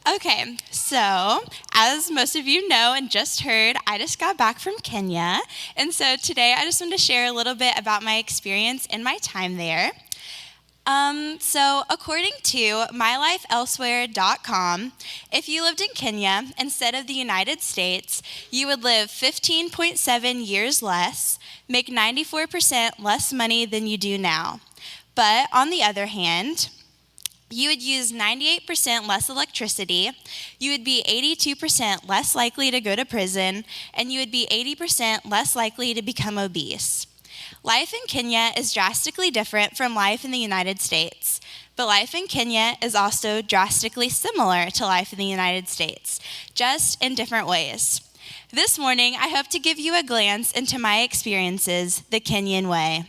Okay, so as most of you know and just heard, I just got back from Kenya. And so today I just want to share a little bit about my experience in my time there. So according to mylifeelsewhere.com, if you lived in Kenya instead of the United States, you would live 15.7 years less, make 94% less money than you do now. But on the other hand, you would use 98% less electricity, you would be 82% less likely to go to prison, and you would be 80% less likely to become obese. Life in Kenya is drastically different from life in the United States, but life in Kenya is also drastically similar to life in the United States, just in different ways. This morning, I hope to give you a glance into my experiences the Kenyan way.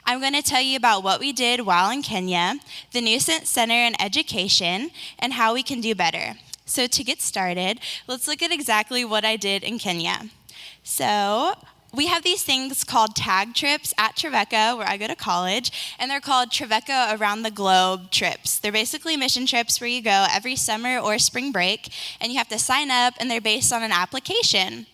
I'm going to tell you about what we did while in Kenya, the Nuisance Center and education, and how we can do better. So to get started, let's look at exactly what I did in Kenya. So we have these things called tag trips at Trevecca, where I go to college, and they're called Trevecca Around the Globe trips. They're basically mission trips where you go every summer or spring break, and you have to sign up, and they're based on an application.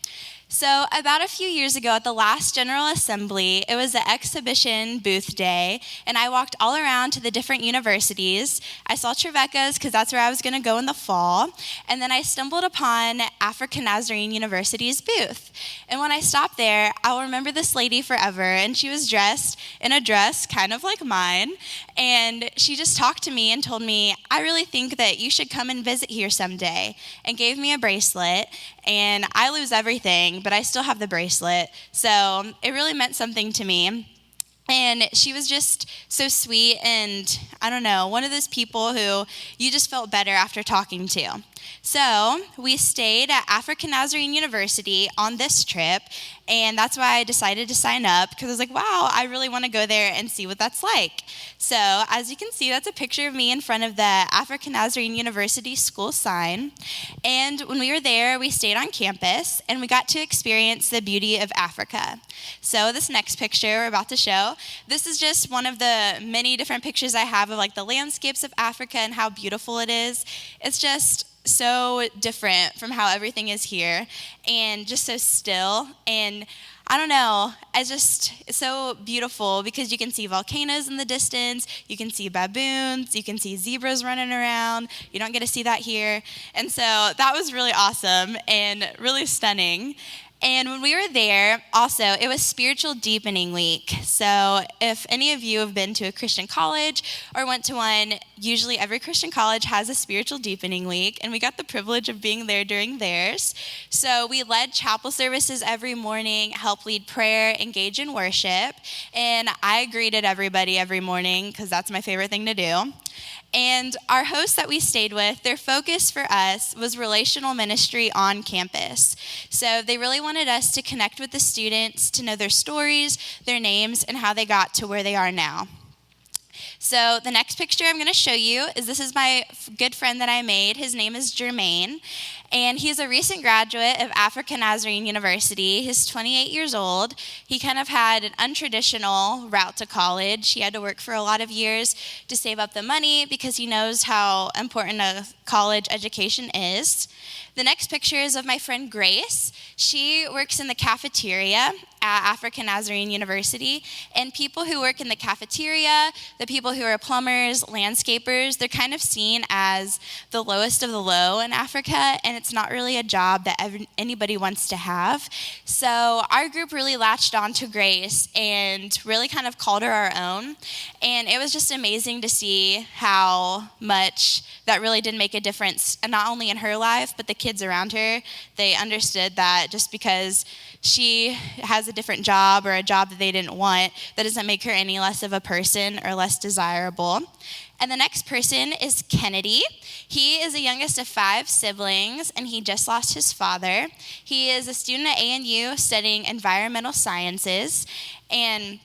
So about a few years ago at the last General Assembly, it was the exhibition booth day, and I walked all around to the different universities. I saw Trevecca's because that's where I was going to go in the fall, and then I stumbled upon African Nazarene University's booth. And when I stopped there, I'll remember this lady forever, and she was dressed in a dress kind of like mine, and she just talked to me and told me, I really think that you should come and visit here someday, and gave me a bracelet. And I lose everything, but I still have the bracelet. So it really meant something to me. And she was just so sweet and, I don't know, one of those people who you just felt better after talking to. So we stayed at African Nazarene University on this trip, and that's why I decided to sign up, because I was like, wow, I really want to go there and see what that's like. So as you can see, that's a picture of me in front of the African Nazarene University school sign. And when we were there, we stayed on campus, and we got to experience the beauty of Africa. So this next picture we're about to show, this is just one of the many different pictures I have of like the landscapes of Africa and how beautiful it is. It's just so different from how everything is here, and just so still, and I don't know, it's so beautiful because you can see volcanoes in the distance, you can see baboons, you can see zebras running around. You don't get to see that here, and so that was really awesome and really stunning. And when we were there, also, it was Spiritual Deepening Week. So if any of you have been to a Christian college or went to one, usually every Christian college has a Spiritual Deepening Week, and we got the privilege of being there during theirs. So we led chapel services every morning, helped lead prayer, engage in worship, and I greeted everybody every morning because that's my favorite thing to do. And our hosts that we stayed with, their focus for us was relational ministry on campus. So they really wanted us to connect with the students, to know their stories, their names, and how they got to where they are now. So the next picture I'm going to show you this is my good friend that I made. His name is Jermaine, and he's a recent graduate of African Nazarene University. He's 28 years old. He kind of had an untraditional route to college. He had to work for a lot of years to save up the money because he knows how important a college education is. The next picture is of my friend Grace. She works in the cafeteria at African Nazarene University, and people who work in the cafeteria, the people who are plumbers, landscapers, they're kind of seen as the lowest of the low in Africa, and it's not really a job that anybody wants to have. So our group really latched on to Grace and really kind of called her our own, and it was just amazing to see how much that really did make a difference, and not only in her life, but the kids around her. They understood that just because she has a different job or a job that they didn't want, that doesn't make her any less of a person or less desirable. And the next person is Kennedy. He is the youngest of 5 siblings, and he just lost his father. He is a student at ANU studying environmental sciences, and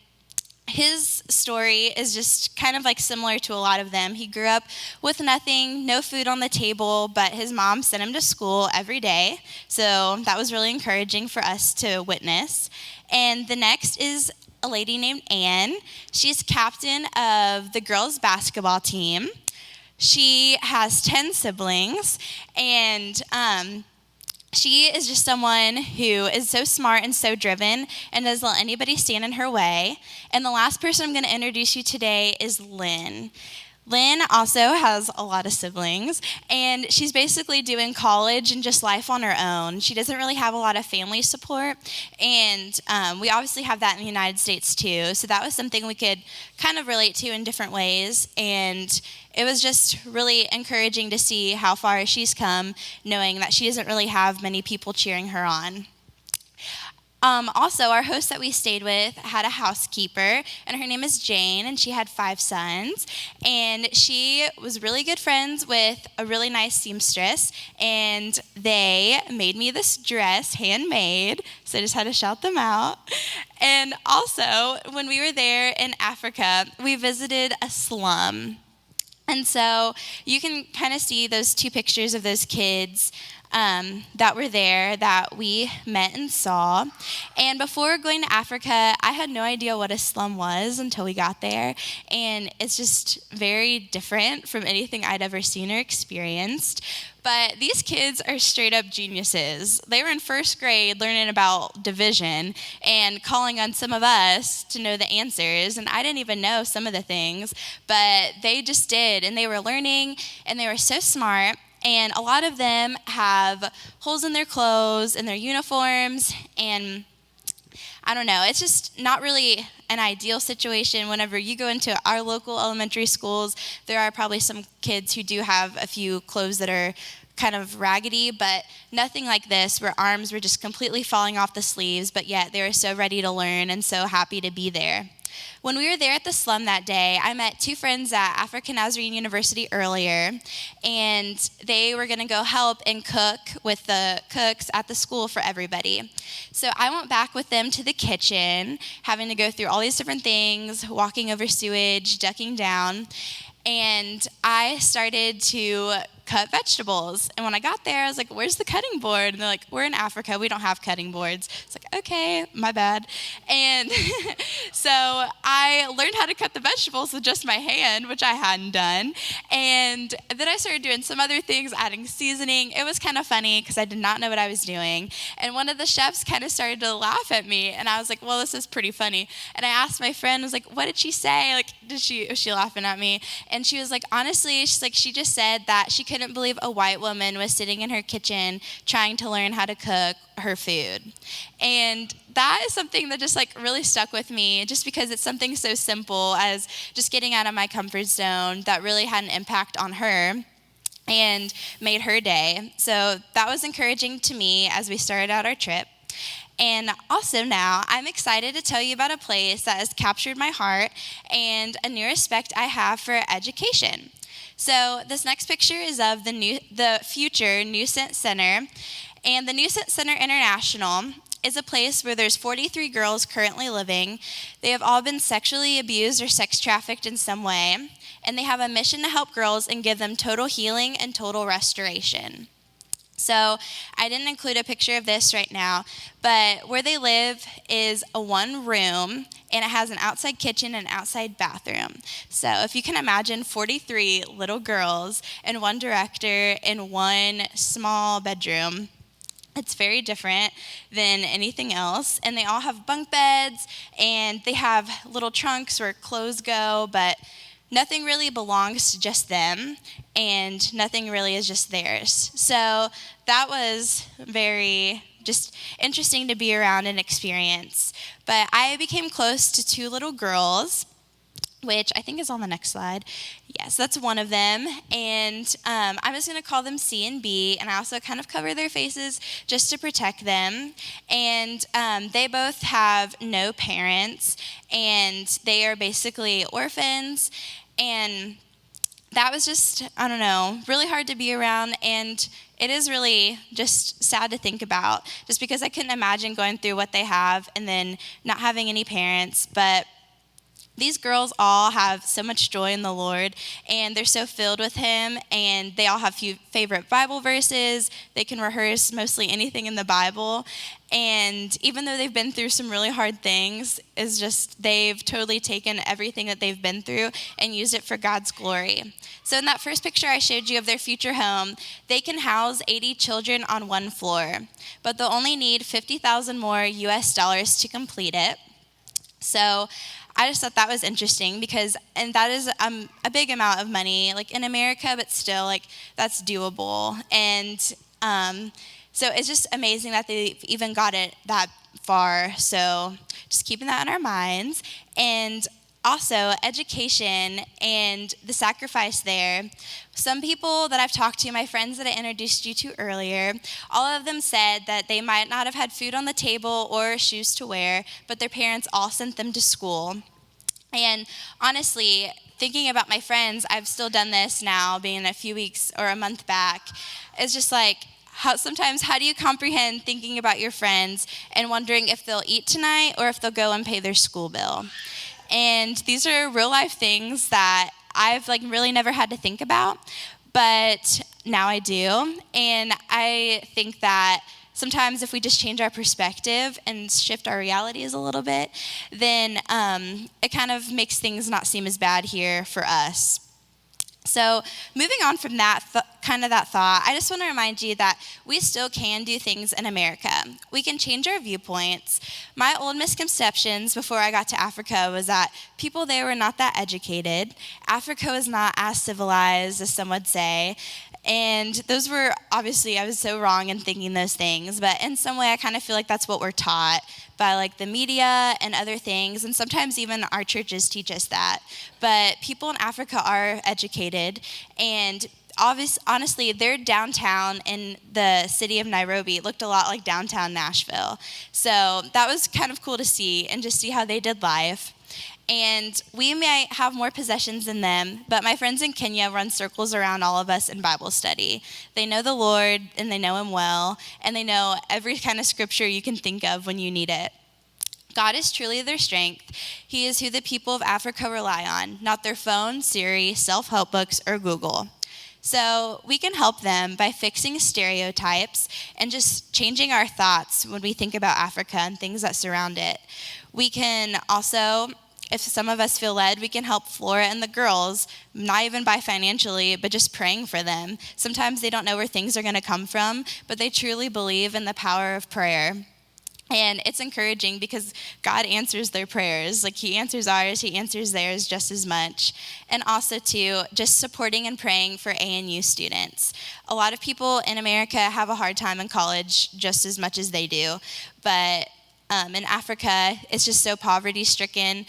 his story is just kind of like similar to a lot of them. He grew up with nothing, no food on the table, but his mom sent him to school every day. So that was really encouraging for us to witness. And the next is a lady named Anne. She's captain of the girls' basketball team. She has 10 siblings, and she is just someone who is so smart and so driven and doesn't let anybody stand in her way. And the last person I'm going to introduce you today is Lynn. Lynn also has a lot of siblings, and she's basically doing college and just life on her own. She doesn't really have a lot of family support, and we obviously have that in the United States too, so that was something we could kind of relate to in different ways, and it was just really encouraging to see how far she's come, knowing that she doesn't really have many people cheering her on. Also, our host that we stayed with had a housekeeper, and her name is Jane, and she had 5 sons. And she was really good friends with a really nice seamstress, and they made me this dress, handmade, so I just had to shout them out. And also, when we were there in Africa, we visited a slum. And so you can kind of see those 2 pictures of those kids that were there that we met and saw. And before going to Africa, I had no idea what a slum was until we got there. And it's just very different from anything I'd ever seen or experienced. But these kids are straight up geniuses. They were in 1st grade learning about division and calling on some of us to know the answers. And I didn't even know some of the things, but they just did. And they were learning, and they were so smart. And a lot of them have holes in their clothes and their uniforms, and I don't know, it's just not really an ideal situation. Whenever you go into our local elementary schools, there are probably some kids who do have a few clothes that are kind of raggedy, but nothing like this where arms were just completely falling off the sleeves, but yet they were so ready to learn and so happy to be there. When we were there at the slum that day, I met 2 friends at African Nazarene University earlier, and they were going to go help and cook with the cooks at the school for everybody. So I went back with them to the kitchen, having to go through all these different things, walking over sewage, ducking down, and I started to cut vegetables. And when I got there, I was like, where's the cutting board? And they're like, we're in Africa, we don't have cutting boards. It's like, okay, my bad. And so I learned how to cut the vegetables with just my hand, which I hadn't done. And then I started doing some other things, adding seasoning. It was kind of funny because I did not know what I was doing. And one of the chefs kind of started to laugh at me. And I was like, well, this is pretty funny. And I asked my friend, I was like, what did she say? Like, was she laughing at me? And she was like, honestly, she's like, she just said that she couldn't believe a white woman was sitting in her kitchen trying to learn how to cook her food. And that is something that just like really stuck with me, just because it's something so simple as just getting out of my comfort zone that really had an impact on her and made her day. So that was encouraging to me as we started out our trip. And also now, I'm excited to tell you about a place that has captured my heart and a new respect I have for education. So this next picture is of the future Newcent Center. And the Newcent Center International is a place where there's 43 girls currently living. They have all been sexually abused or sex trafficked in some way. And they have a mission to help girls and give them total healing and total restoration. So I didn't include a picture of this right now, but where they live is a 1 room, and it has an outside kitchen and outside bathroom. So if you can imagine 43 little girls and 1 director in 1 small bedroom, it's very different than anything else. And they all have bunk beds, and they have little trunks where clothes go, but nothing really belongs to just them, and nothing really is just theirs. So that was very just interesting to be around and experience. But I became close to 2 little girls, which I think is on the next slide. Yes, that's one of them. And I'm just going to call them C and B, and I also kind of cover their faces just to protect them. And they both have no parents, and they are basically orphans. And that was just, I don't know, really hard to be around, and it is really just sad to think about, just because I couldn't imagine going through what they have and then not having any parents. But These girls all have so much joy in the Lord, and they're so filled with Him, and they all have few favorite Bible verses. They can rehearse mostly anything in the Bible, and even though they've been through some really hard things, it's just they've totally taken everything that they've been through and used it for God's glory. So in that first picture I showed you of their future home, they can house 80 children on one floor, but they'll only need $50,000 more US dollars to complete it. So I just thought that was interesting and that is a big amount of money, like in America, but still, like, that's doable. And so it's just amazing that they've even got it that far. So just keeping that in our minds. And also, education and the sacrifice there. Some people that I've talked to, my friends that I introduced you to earlier, all of them said that they might not have had food on the table or shoes to wear, but their parents all sent them to school. And honestly, thinking about my friends, I've still done this now, being a few weeks or a month back. It's just like, how do you comprehend thinking about your friends and wondering if they'll eat tonight or if they'll go and pay their school bill? And these are real life things that I've really never had to think about, but now I do. And I think that sometimes if we just change our perspective and shift our realities a little bit, then it kind of makes things not seem as bad here for us. So moving on from that thought, I just want to remind you that we still can do things in America. We can change our viewpoints. My old misconceptions before I got to Africa was that people there were not that educated. Africa was not as civilized as some would say. And those were, obviously, I was so wrong in thinking those things. But in some way, I kind of feel like that's what we're taught by the media and other things. And sometimes even our churches teach us that. But people in Africa are educated. And honestly, their downtown in the city of Nairobi looked a lot like downtown Nashville. So that was kind of cool to see and just see how they did life. And we might have more possessions than them, but my friends in Kenya run circles around all of us in Bible study. They know the Lord, and they know Him well, and they know every kind of scripture you can think of when you need it. God is truly their strength. He is who the people of Africa rely on, not their phone, Siri, self-help books, or Google. So we can help them by fixing stereotypes and just changing our thoughts when we think about Africa and things that surround it. We can also, if some of us feel led, we can help Flora and the girls, not even by financially, but just praying for them. Sometimes they don't know where things are going to come from, but they truly believe in the power of prayer. And it's encouraging because God answers their prayers. He answers ours, He answers theirs just as much. And also, too, just supporting and praying for ANU students. A lot of people in America have a hard time in college just as much as they do. But in Africa, it's just so poverty-stricken.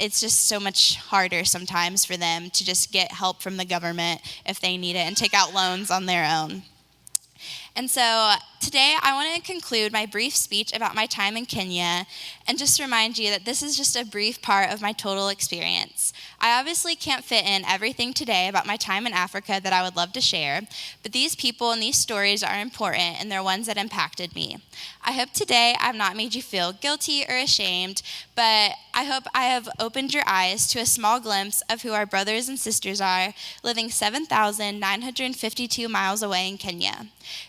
It's just so much harder sometimes for them to just get help from the government if they need it and take out loans on their own. And so today I want to conclude my brief speech about my time in Kenya and just remind you that this is just a brief part of my total experience. I obviously can't fit in everything today about my time in Africa that I would love to share, but these people and these stories are important and they're ones that impacted me. I hope today I've not made you feel guilty or ashamed, but I hope I have opened your eyes to a small glimpse of who our brothers and sisters are living 7,952 miles away in Kenya.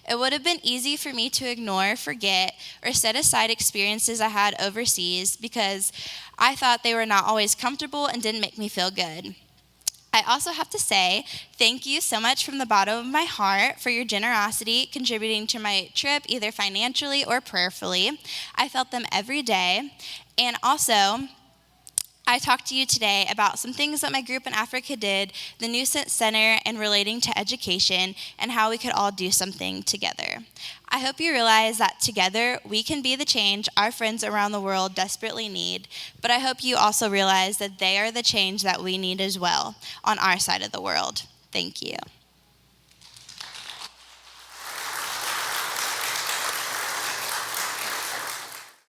It would have been easy for me to ignore, forget, or set aside experiences I had overseas because I thought they were not always comfortable and didn't make me feel good. I also have to say thank you so much from the bottom of my heart for your generosity contributing to my trip, either financially or prayerfully. I felt them every day. And also, I talked to you today about some things that my group in Africa did, the New Center, and relating to education, and how we could all do something together. I hope you realize that together we can be the change our friends around the world desperately need, but I hope you also realize that they are the change that we need as well on our side of the world. Thank you.